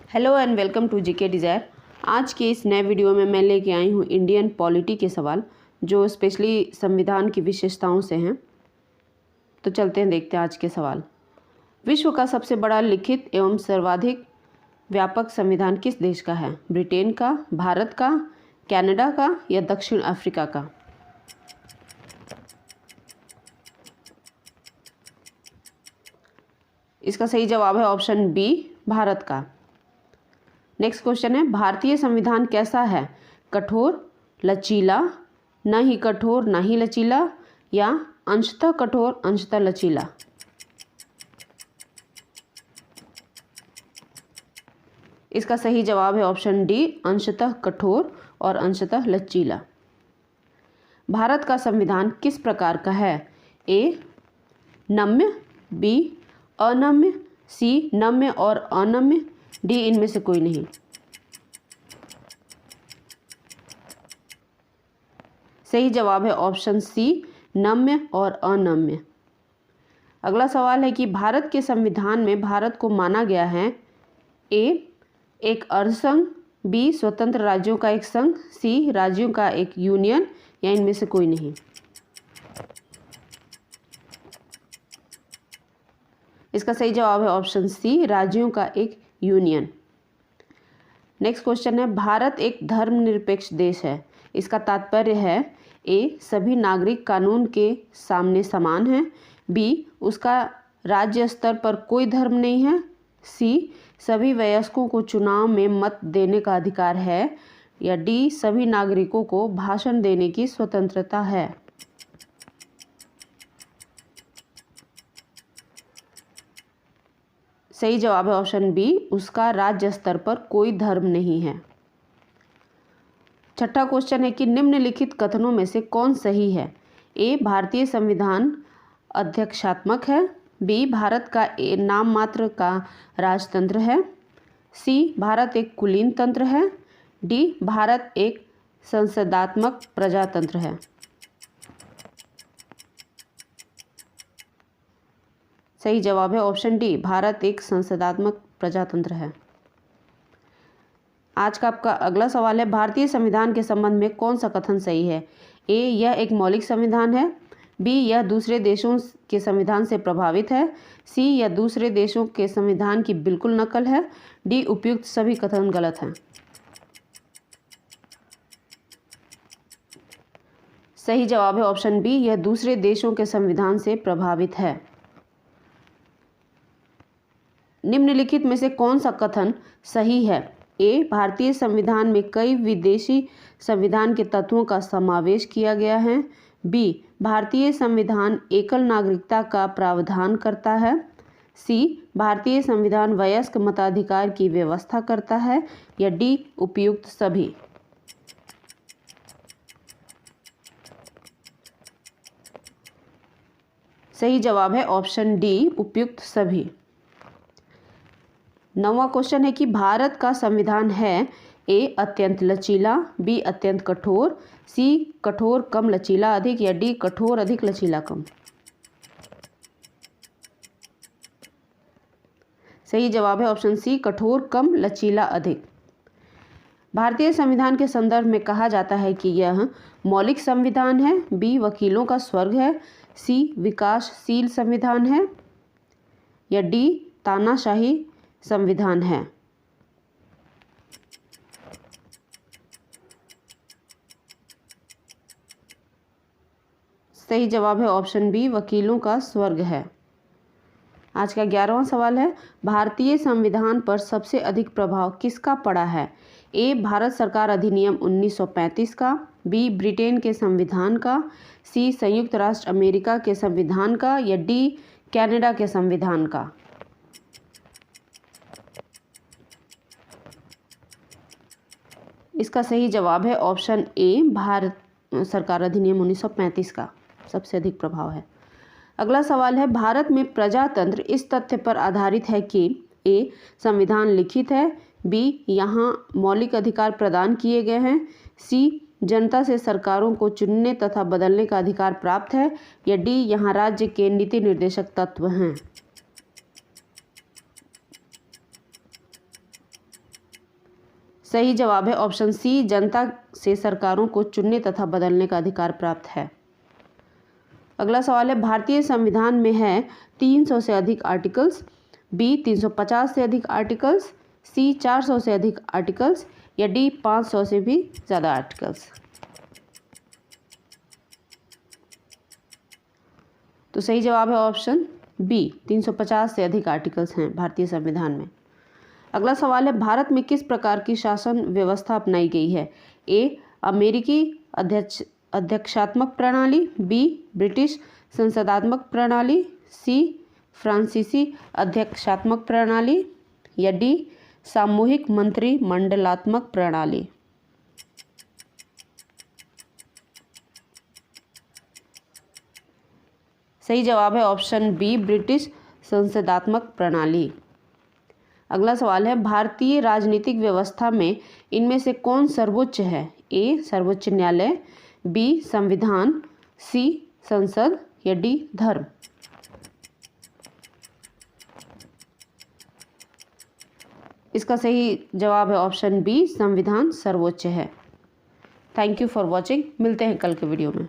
Hello and welcome to GK Desire. आज के इस नए वीडियो में मैं लेके आई हूँ इंडियन पॉलिटी के सवाल जो स्पेशली संविधान की विशेषताओं से हैं। तो चलते हैं, देखते हैं आज के सवाल। विश्व का सबसे बड़ा लिखित एवं सर्वाधिक व्यापक संविधान किस देश का है? ब्रिटेन का, भारत का, कनाडा का या दक्षिण अफ्रीका का? इसका सही जवाब है ऑप्शन बी, भारत का। नेक्स्ट क्वेश्चन है, भारतीय संविधान कैसा है? कठोर, लचीला, न ही कठोर न ही लचीला या अंशतः कठोर अंशतः लचीला? इसका सही जवाब है ऑप्शन डी, अंशतः कठोर और अंशतः लचीला। भारत का संविधान किस प्रकार का है? ए नम्य, बी अनम्य, सी नम्य और अनम्य, डी इनमें से कोई नहीं। सही जवाब है ऑप्शन सी, नम्य और अनम्य। अगला सवाल है कि भारत के संविधान में भारत को माना गया है ए एक अर्धसंघ, बी स्वतंत्र राज्यों का एक संघ, सी राज्यों का एक यूनियन या इनमें से कोई नहीं। इसका सही जवाब है ऑप्शन सी, राज्यों का एक यूनियन। नेक्स्ट क्वेश्चन है, भारत एक धर्मनिरपेक्ष देश है। इसका तात्पर्य है ए सभी नागरिक कानून के सामने समान हैं, बी उसका राज्य स्तर पर कोई धर्म नहीं है, सी सभी वयस्कों को चुनाव में मत देने का अधिकार है या डी सभी नागरिकों को भाषण देने की स्वतंत्रता है। सही जवाब है ऑप्शन बी, उसका राज्य स्तर पर कोई धर्म नहीं है। छठा क्वेश्चन है कि निम्नलिखित कथनों में से कौन सही है? ए भारतीय संविधान अध्यक्षात्मक है, बी भारत का नाम मात्र का राजतंत्र है, सी भारत एक कुलीन तंत्र है, डी भारत एक संसदात्मक प्रजातंत्र है। सही जवाब है ऑप्शन डी, भारत एक संसदात्मक प्रजातंत्र है। आज का आपका अगला सवाल है, भारतीय संविधान के संबंध में कौन सा कथन सही है? ए यह एक मौलिक संविधान है, बी यह दूसरे देशों के संविधान से प्रभावित है, सी यह दूसरे देशों के संविधान की बिल्कुल नकल है, डी उपयुक्त सभी कथन गलत हैं। सही जवाब है ऑप्शन बी, यह दूसरे देशों के संविधान से प्रभावित है। निम्नलिखित में से कौन सा कथन सही है? ए भारतीय संविधान में कई विदेशी संविधान के तत्वों का समावेश किया गया है, बी भारतीय संविधान एकल नागरिकता का प्रावधान करता है, सी भारतीय संविधान वयस्क मताधिकार की व्यवस्था करता है या डी उपयुक्त सभी? सही जवाब है ऑप्शन डी, उपयुक्त सभी। नौवां क्वेश्चन है कि भारत का संविधान है ए अत्यंत लचीला, बी अत्यंत कठोर, सी कठोर कम लचीला अधिक या डी कठोर अधिक लचीला कम? सही जवाब है ऑप्शन सी, कठोर कम लचीला अधिक। भारतीय संविधान के संदर्भ में कहा जाता है कि यह मौलिक संविधान है, बी वकीलों का स्वर्ग है, सी विकासशील संविधान है या डी तानाशाही संविधान है? सही जवाब है ऑप्शन बी, वकीलों का स्वर्ग है। आज का 11वां सवाल है, भारतीय संविधान पर सबसे अधिक प्रभाव किसका पड़ा है? ए भारत सरकार अधिनियम 1935 का, बी ब्रिटेन के संविधान का, सी संयुक्त राष्ट्र अमेरिका के संविधान का या डी कनाडा के संविधान का? इसका सही जवाब है ऑप्शन ए, भारत सरकार अधिनियम 1935 का सबसे अधिक प्रभाव है। अगला सवाल है, भारत में प्रजातंत्र इस तथ्य पर आधारित है कि ए संविधान लिखित है, बी यहाँ मौलिक अधिकार प्रदान किए गए हैं, सी जनता से सरकारों को चुनने तथा बदलने का अधिकार प्राप्त है या डी यहाँ राज्य के नीति निर्देशक तत्व हैं? सही जवाब है ऑप्शन सी, जनता से सरकारों को चुनने तथा बदलने का अधिकार प्राप्त है। अगला सवाल है, भारतीय संविधान में है 300 से अधिक आर्टिकल्स, बी 350 से अधिक आर्टिकल्स, सी 400 से अधिक आर्टिकल्स या डी 500 से भी ज़्यादा आर्टिकल्स। तो सही जवाब है ऑप्शन बी, 350 से अधिक आर्टिकल्स हैं भारतीय संविधान में। अगला सवाल है, भारत में किस प्रकार की शासन व्यवस्था अपनाई गई है? ए अमेरिकी अध्यक्षात्मक प्रणाली, बी ब्रिटिश संसदात्मक प्रणाली, सी फ्रांसीसी अध्यक्षात्मक प्रणाली या डी सामूहिक मंत्रिमंडलात्मक प्रणाली। सही जवाब है ऑप्शन बी, ब्रिटिश संसदात्मक प्रणाली। अगला सवाल है, भारतीय राजनीतिक व्यवस्था में इनमें से कौन सर्वोच्च है? ए सर्वोच्च न्यायालय, बी संविधान, सी संसद या डी धर्म। इसका सही जवाब है ऑप्शन बी, संविधान सर्वोच्च है। Thank you for watching. मिलते हैं कल के वीडियो में।